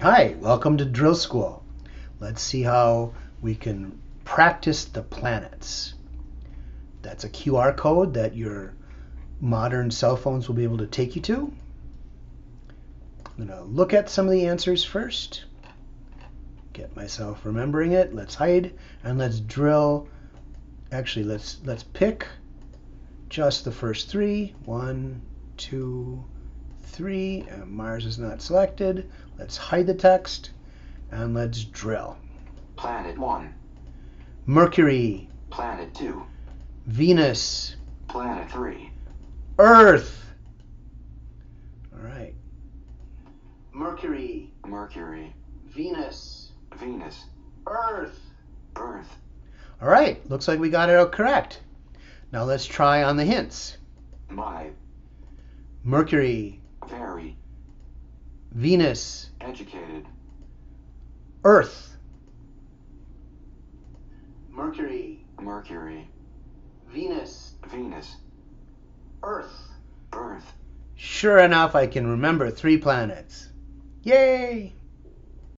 Hi, welcome to Drill School. Let's see how we can practice the planets. That's a QR code that your modern cell phones will be able to take you to. I'm going to look at some of the answers first. Get myself remembering it. Let's hide and let's drill. Actually, let's pick just the first three. 1, 2, 3. And Mars is not selected. Let's hide the text and let's drill. Planet 1. Mercury. Planet 2. Venus. Planet 3. Earth. All right. Mercury. Mercury. Venus. Venus. Earth. Earth. All right. Looks like we got it out correct. Now let's try on the hints. My. Mercury. Very. Venus. Educated. Earth. Mercury. Mercury. Venus. Venus. Earth. Earth. Sure enough, I can remember 3 planets. Yay!